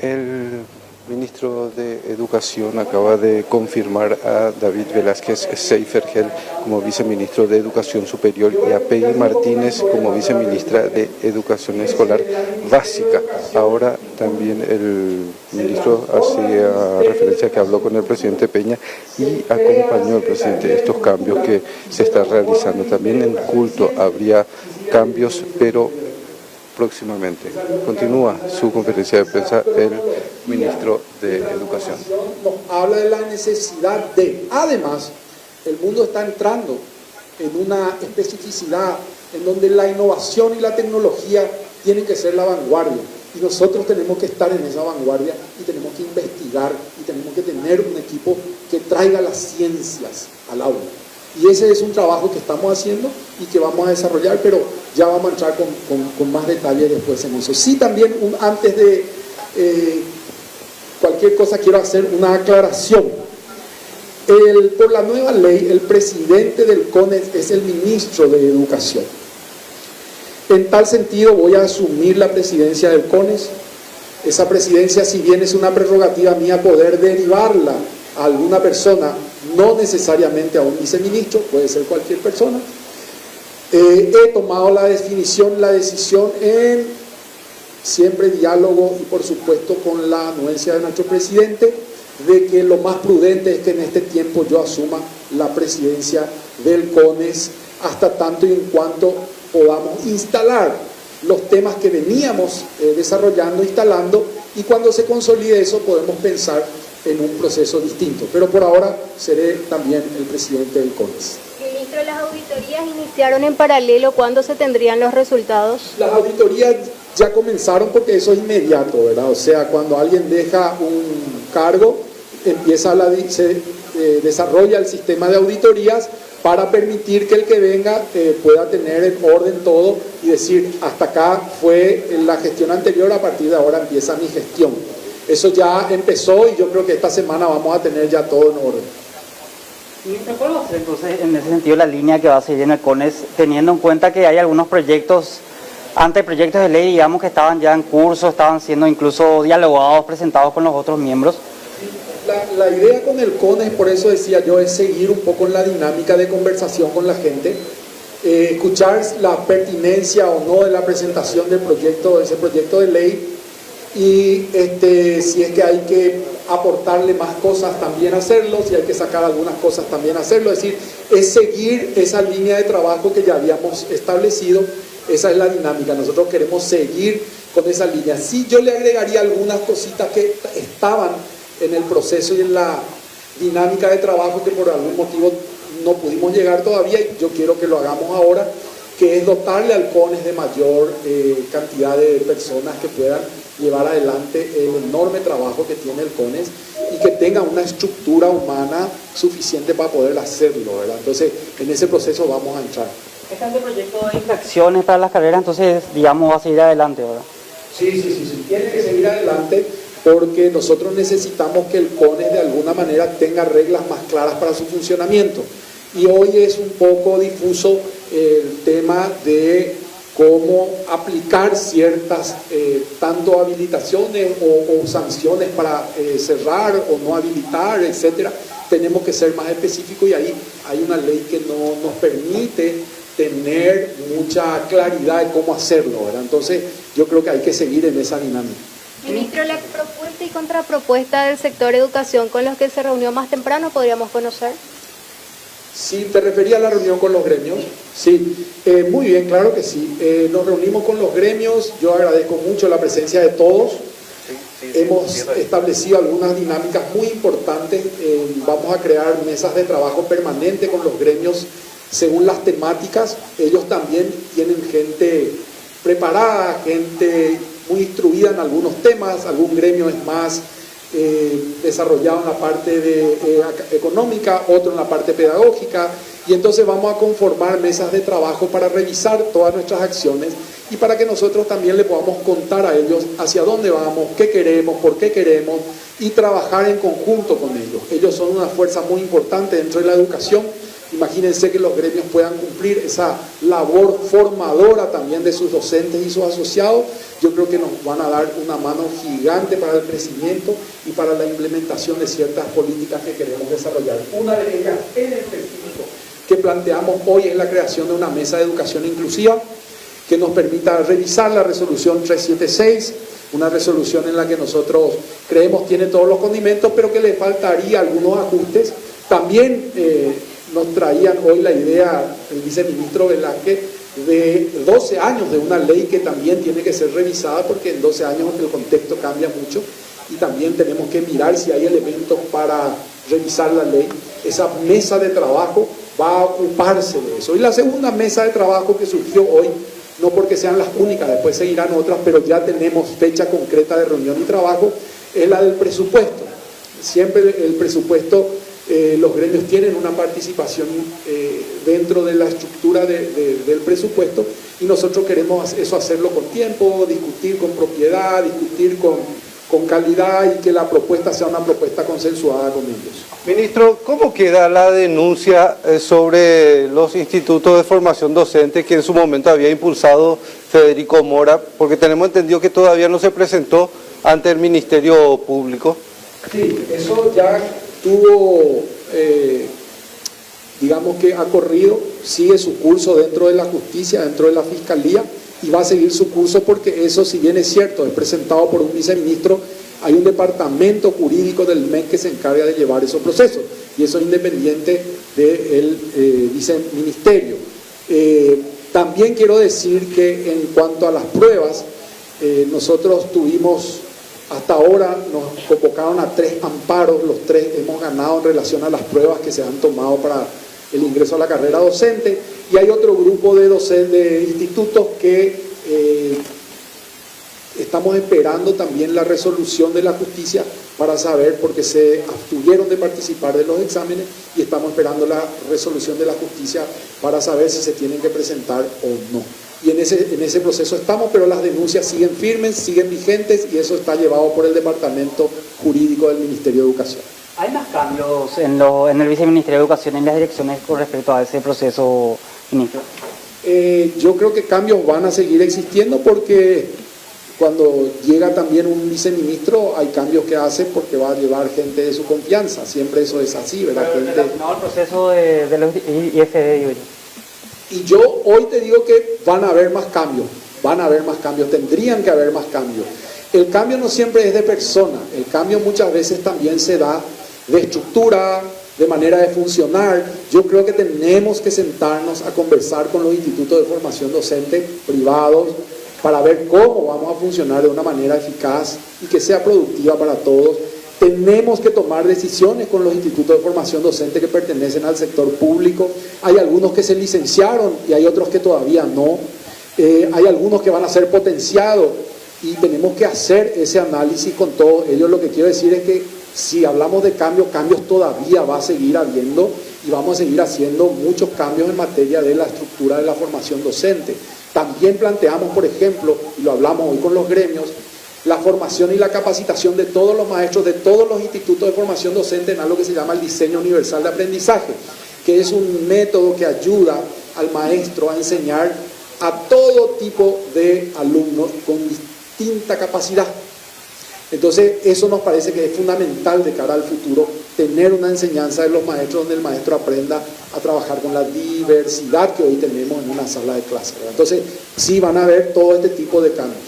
El ministro de Educación acaba de confirmar a David Velázquez Seifergel como viceministro de Educación Superior y a Peggy Martínez como viceministra de Educación Escolar Básica. Ahora también el ministro hacía referencia a que habló con el presidente Peña y acompañó al presidente estos cambios que se están realizando. También en culto habría cambios, pero próximamente. Continúa su conferencia de prensa el ministro de Educación. Nos habla de la necesidad de, además, el mundo está entrando en una especificidad en donde la innovación y la tecnología tienen que ser la vanguardia. Y nosotros tenemos que estar en esa vanguardia y tenemos que investigar y tenemos que tener un equipo que traiga las ciencias al aula. Y ese es un trabajo que estamos haciendo y que vamos a desarrollar, pero ya vamos a entrar con más detalle después en eso. Sí, también antes de cualquier cosa quiero hacer una aclaración. Por la nueva ley, el presidente del CONES es el ministro de Educación. En tal sentido voy a asumir la presidencia del CONES. Esa presidencia, si bien es una prerrogativa mía poder derivarla a alguna persona, no necesariamente a un viceministro, puede ser cualquier persona, he tomado la decisión en siempre diálogo y por supuesto con la anuencia de nuestro presidente, de que lo más prudente es que en este tiempo yo asuma la presidencia del CONES hasta tanto y en cuanto podamos instalar los temas que veníamos desarrollando, instalando, y cuando se consolide eso podemos pensar en un proceso distinto, pero por ahora seré también el presidente del CONES. Ministro, las auditorías iniciaron en paralelo. ¿Cuándo se tendrían los resultados? Las auditorías ya comenzaron porque eso es inmediato, ¿verdad? O sea, cuando alguien deja un cargo, se desarrolla el sistema de auditorías para permitir que el que venga pueda tener en orden todo y decir, hasta acá fue la gestión anterior, a partir de ahora empieza mi gestión. Eso ya empezó y yo creo que esta semana vamos a tener ya todo en orden. ¿Y cuál va a ser entonces en ese sentido la línea que va a seguir en el CONES, teniendo en cuenta que hay algunos anteproyectos de ley, digamos, que estaban ya en curso, estaban siendo incluso dialogados, presentados con los otros miembros? La idea con el CONES, por eso decía yo, es seguir un poco en la dinámica de conversación con la gente, escuchar la pertinencia o no de la presentación del proyecto, de ese proyecto de ley, y si es que hay que aportarle más cosas también hacerlo, si hay que sacar algunas cosas también hacerlo, es decir, es seguir esa línea de trabajo que ya habíamos establecido. Esa es la dinámica, nosotros queremos seguir con esa línea. Sí, yo le agregaría algunas cositas que estaban en el proceso y en la dinámica de trabajo que por algún motivo no pudimos llegar todavía, y yo quiero que lo hagamos ahora, que es dotarle al CONES de mayor cantidad de personas que puedan llevar adelante el enorme trabajo que tiene el CONES y que tenga una estructura humana suficiente para poder hacerlo, ¿verdad? Entonces, en ese proceso vamos a entrar. Este proyecto de infracciones para las carreras, entonces, digamos, va a seguir adelante, ¿verdad? Sí, tiene que seguir adelante porque nosotros necesitamos que el CONES de alguna manera tenga reglas más claras para su funcionamiento. Y hoy es un poco difuso el tema de cómo aplicar ciertas tanto habilitaciones o sanciones para cerrar o no habilitar, etcétera. Tenemos que ser más específicos y ahí hay una ley que no nos permite tener mucha claridad de cómo hacerlo, ¿verdad? Entonces yo creo que hay que seguir en esa dinámica. Ministro, la propuesta y contrapropuesta del sector educación con los que se reunió más temprano, ¿podríamos conocer? Sí, ¿te refería a la reunión con los gremios? Sí, muy bien, claro que sí. Nos reunimos con los gremios, yo agradezco mucho la presencia de todos. Hemos establecido algunas dinámicas muy importantes. Vamos a crear mesas de trabajo permanente con los gremios según las temáticas. Ellos también tienen gente preparada, gente muy instruida en algunos temas. Algún gremio es más desarrollado en la parte económica, otro en la parte pedagógica, y entonces vamos a conformar mesas de trabajo para revisar todas nuestras acciones y para que nosotros también le podamos contar a ellos hacia dónde vamos, qué queremos, por qué queremos, y trabajar en conjunto con ellos. Ellos son una fuerza muy importante dentro de la educación, Imagínense que los gremios puedan cumplir esa labor formadora también de sus docentes y sus asociados. Yo creo que nos van a dar una mano gigante para el crecimiento y para la implementación de ciertas políticas que queremos desarrollar. Una de ellas en específico que planteamos hoy es la creación de una mesa de educación inclusiva que nos permita revisar la resolución 376, una resolución en la que nosotros creemos tiene todos los condimentos, pero que le faltaría algunos ajustes. También nos traían hoy la idea el viceministro Velázquez de 12 años de una ley que también tiene que ser revisada, porque en 12 años el contexto cambia mucho y también tenemos que mirar si hay elementos para revisar la ley. Esa mesa de trabajo va a ocuparse de eso. Y la segunda mesa de trabajo que surgió hoy, no porque sean las únicas, después seguirán otras, pero ya tenemos fecha concreta de reunión y trabajo, es la del presupuesto. Siempre el presupuesto, los gremios tienen una participación dentro de la estructura del presupuesto y nosotros queremos eso hacerlo con tiempo, discutir con propiedad, discutir con calidad y que la propuesta sea una propuesta consensuada con ellos. Ministro, ¿cómo queda la denuncia sobre los institutos de formación docente que en su momento había impulsado Federico Mora? Porque tenemos entendido que todavía no se presentó ante el Ministerio Público. Sí, eso ya tuvo, digamos que ha corrido, sigue su curso dentro de la justicia, dentro de la fiscalía, y va a seguir su curso porque eso, si bien es cierto, es presentado por un viceministro, hay un departamento jurídico del MEC que se encarga de llevar esos procesos, y eso es independiente del viceministerio. También quiero decir que en cuanto a las pruebas, nosotros tuvimos, hasta ahora nos convocaron a 3 amparos, los 3 hemos ganado en relación a las pruebas que se han tomado para el ingreso a la carrera docente, y hay otro grupo de institutos que estamos esperando también la resolución de la justicia para saber, porque se abstuvieron de participar de los exámenes y estamos esperando la resolución de la justicia para saber si se tienen que presentar o no. Y en ese proceso estamos, pero las denuncias siguen firmes, siguen vigentes y eso está llevado por el Departamento Jurídico del Ministerio de Educación. ¿Hay más cambios en el Viceministerio de Educación en las direcciones con respecto a ese proceso, ministro? Yo creo que cambios van a seguir existiendo porque cuando llega también un viceministro hay cambios que hace porque va a llevar gente de su confianza. Siempre eso es así, ¿verdad? Pero relacionado al proceso de los IFD, digo yo. Y yo hoy te digo que van a haber más cambios, tendrían que haber más cambios. El cambio no siempre es de persona, el cambio muchas veces también se da de estructura, de manera de funcionar. Yo creo que tenemos que sentarnos a conversar con los institutos de formación docente privados para ver cómo vamos a funcionar de una manera eficaz y que sea productiva para todos. Tenemos que tomar decisiones con los institutos de formación docente que pertenecen al sector público. Hay algunos que se licenciaron y hay otros que todavía no. Hay algunos que van a ser potenciados y tenemos que hacer ese análisis con todos ellos. Lo que quiero decir es que si hablamos de cambios todavía va a seguir habiendo y vamos a seguir haciendo muchos cambios en materia de la estructura de la formación docente. También planteamos, por ejemplo, y lo hablamos hoy con los gremios, la formación y la capacitación de todos los maestros de todos los institutos de formación docente en algo que se llama el diseño universal de aprendizaje, que es un método que ayuda al maestro a enseñar a todo tipo de alumnos con distinta capacidad. Entonces, eso nos parece que es fundamental de cara al futuro, tener una enseñanza de los maestros donde el maestro aprenda a trabajar con la diversidad que hoy tenemos en una sala de clase, ¿verdad? Entonces, sí van a haber todo este tipo de cambios.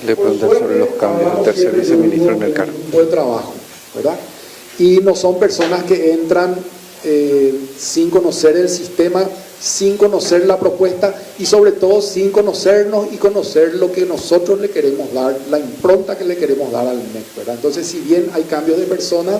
Le preguntan sobre los cambios del tercer viceministro en el cargo. De trabajo, ¿verdad? Y no son personas que entran sin conocer el sistema, sin conocer la propuesta y sobre todo sin conocernos y conocer lo que nosotros le queremos dar, la impronta que le queremos dar al MEC, ¿verdad? Entonces, si bien hay cambios de personas,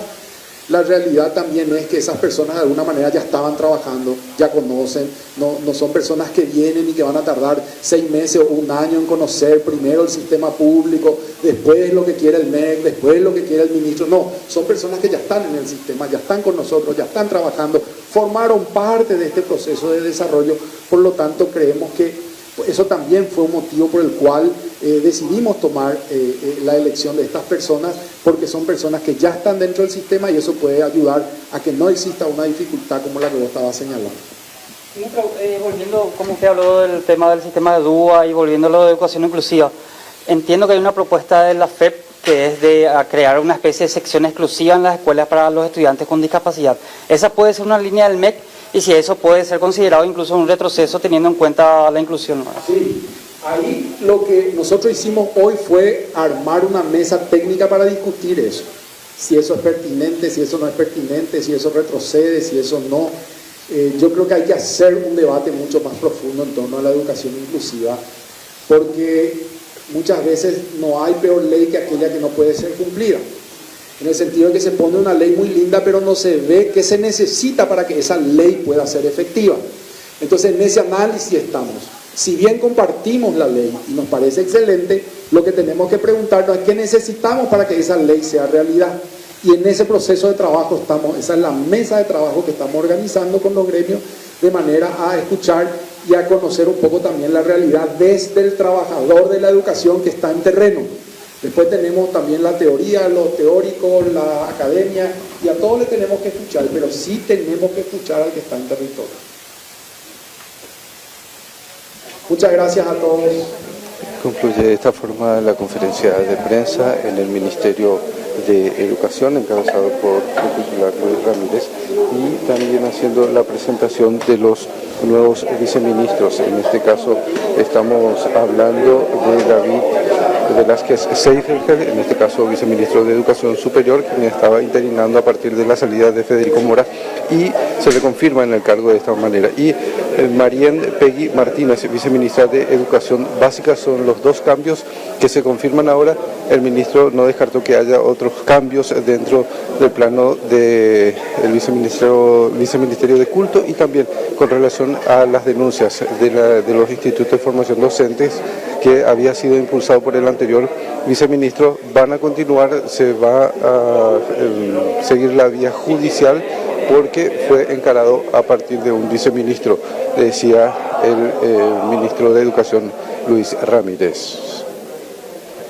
la realidad también es que esas personas de alguna manera ya estaban trabajando, ya conocen, no son personas que vienen y que van a tardar 6 meses o 1 año en conocer primero el sistema público, después lo que quiere el MEC, después lo que quiere el ministro. No, son personas que ya están en el sistema, ya están con nosotros, ya están trabajando, formaron parte de este proceso de desarrollo. Por lo tanto, creemos que Eso también fue un motivo por el cual decidimos tomar la elección de estas personas, porque son personas que ya están dentro del sistema y eso puede ayudar a que no exista una dificultad como la que vos estabas señalando. Volviendo, como usted habló del tema del sistema de DUA y volviendo a lo de educación inclusiva, entiendo que hay una propuesta de la FEP que es de crear una especie de sección exclusiva en las escuelas para los estudiantes con discapacidad. Esa puede ser una línea del MEC y si eso puede ser considerado incluso un retroceso teniendo en cuenta la inclusión, ¿no? Sí, ahí lo que nosotros hicimos hoy fue armar una mesa técnica para discutir eso. Si eso es pertinente, si eso no es pertinente, si eso retrocede, si eso no. Yo creo que hay que hacer un debate mucho más profundo en torno a la educación inclusiva, porque muchas veces no hay peor ley que aquella que no puede ser cumplida. En el sentido de que se pone una ley muy linda, pero no se ve qué se necesita para que esa ley pueda ser efectiva. Entonces, en ese análisis estamos. Si bien compartimos la ley y nos parece excelente, lo que tenemos que preguntarnos es qué necesitamos para que esa ley sea realidad. Y en ese proceso de trabajo estamos, esa es la mesa de trabajo que estamos organizando con los gremios, de manera a escuchar y a conocer un poco también la realidad desde el trabajador de la educación que está en terreno. Después tenemos también la teoría, lo teórico, la academia, y a todos le tenemos que escuchar, pero sí tenemos que escuchar al que está en territorio. Muchas gracias a todos. Concluye de esta forma la conferencia de prensa en el Ministerio de Educación, encabezado por el titular Luis Ramírez, y también haciendo la presentación de los nuevos viceministros. En este caso estamos hablando de David Velázquez Seifergel, en este caso viceministro de Educación Superior, quien estaba interinando a partir de la salida de Federico Mora, y se le confirma en el cargo de esta manera. Y Marién Peggy Martínez, viceministra de Educación Básica, son los dos cambios que se confirman ahora. El ministro no descartó que haya otros cambios dentro del plano del viceministerio de Culto, y también con relación a las denuncias de los institutos de formación docentes que había sido impulsado por el anterior viceministro. Van a continuar, se va a seguir la vía judicial porque fue encarado a partir de un viceministro, decía el ministro de Educación Luis Ramírez.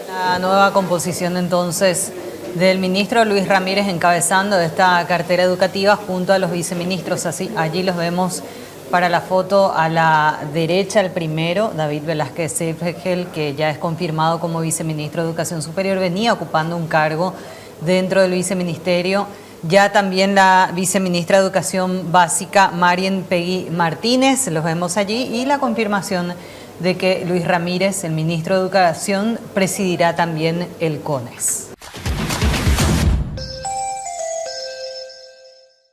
La nueva composición entonces del ministro Luis Ramírez encabezando esta cartera educativa junto a los viceministros. Así, allí los vemos para la foto a la derecha, el primero, David Velázquez Seifergel, que ya es confirmado como viceministro de Educación Superior, venía ocupando un cargo dentro del viceministerio. Ya también la viceministra de Educación Básica, Marién Peggy Martínez, los vemos allí, y la confirmación de que Luis Ramírez, el ministro de Educación, presidirá también el CONES.